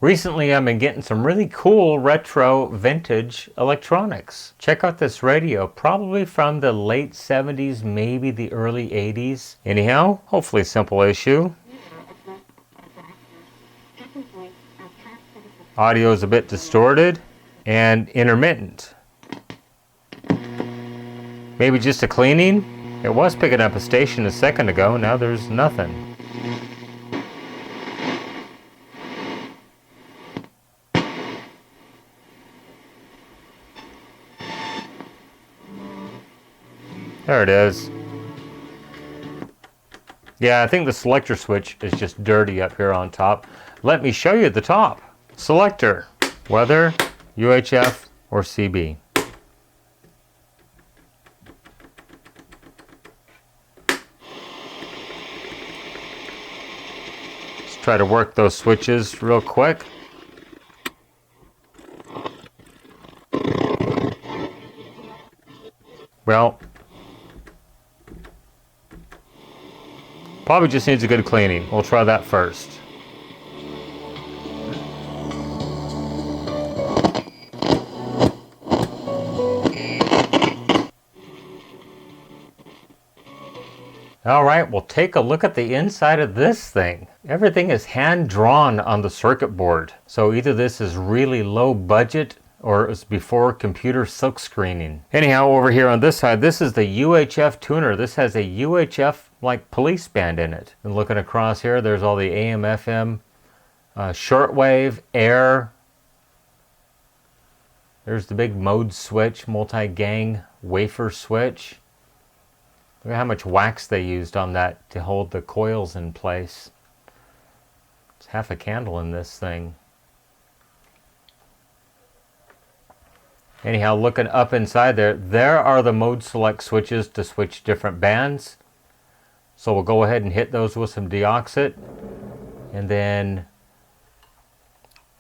Recently, I've been getting some really cool retro vintage electronics. Check out this radio, probably from the late 70s, maybe the early 80s. Anyhow, hopefully simple issue. Audio is a bit distorted and intermittent. Maybe just a cleaning? It was picking up a station a second ago, now there's nothing. There it is. Yeah, I think the selector switch is just dirty up here on top. Let me show you the top. Selector, weather, UHF, or CB. Let's try to work those switches real quick. Well, probably just needs a good cleaning. We'll try that first. All right, we'll take a look at the inside of this thing. Everything is hand drawn on the circuit board. So either this is really low budget or it was before computer silk screening. Anyhow, over here on this side, this is the UHF tuner. This has a UHF like police band in it. And looking across here, there's all the AM, FM, shortwave, air. There's the big mode switch, multi-gang wafer switch. Look at how much wax they used on that to hold the coils in place. It's half a candle in this thing. Anyhow, looking up inside there are the mode select switches to switch different bands. So we'll go ahead and hit those with some Deoxit. And then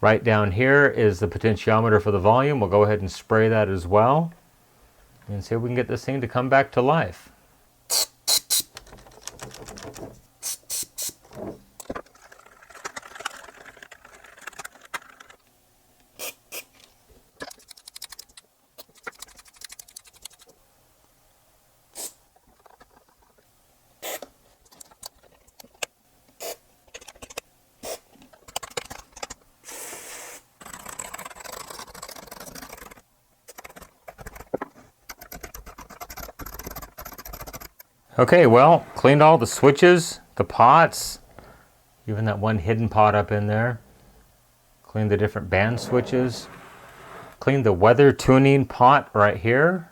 right down here is the potentiometer for the volume. We'll go ahead and spray that as well. And see if we can get this thing to come back to life. Okay, well, cleaned all the switches, the pots, even that one hidden pot up in there. Cleaned the different band switches. Cleaned the weather tuning pot right here.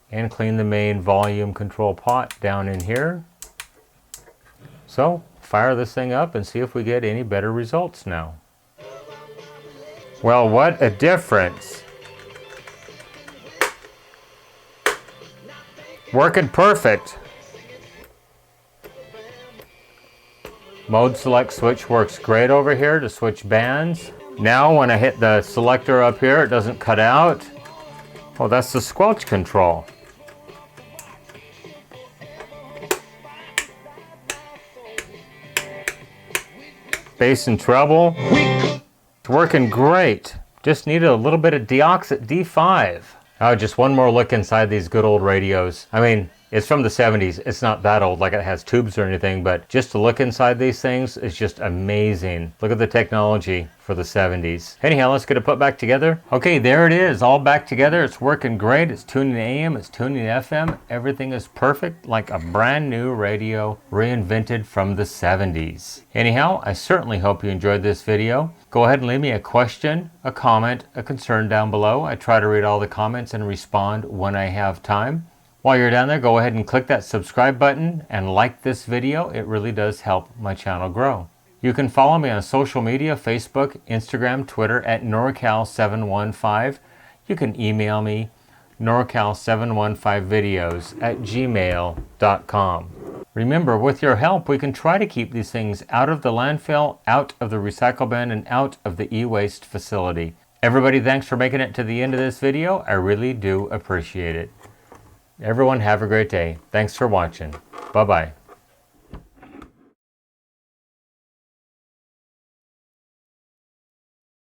And cleaned the main volume control pot down in here. So, fire this thing up and see if we get any better results now. Well, what a difference. Working perfect. Mode select switch works great over here to switch bands. Now when I hit the selector up here, it doesn't cut out. Oh, that's the squelch control. Bass and treble. It's working great. Just needed a little bit of Deoxit D5. Oh, just one more look inside these good old radios. I mean, it's from the 70s. It's not that old, like it has tubes or anything, but just to look inside these things is just amazing. Look at the technology for the 70s. Anyhow, let's get it put back together. Okay, there it is, all back together. It's working great. It's tuning AM, it's tuning FM. Everything is perfect, like a brand new radio reinvented from the 70s. Anyhow, I certainly hope you enjoyed this video. Go ahead and leave me a question, a comment, a concern down below. I try to read all the comments and respond when I have time. While you're down there, go ahead and click that subscribe button and like this video. It really does help my channel grow. You can follow me on social media, Facebook, Instagram, Twitter at NorCal715. You can email me, norcal715videos@gmail.com. Remember, with your help, we can try to keep these things out of the landfill, out of the recycle bin, and out of the e-waste facility. Everybody, thanks for making it to the end of this video. I really do appreciate it. Everyone have a great day. Thanks for watching. Bye-bye.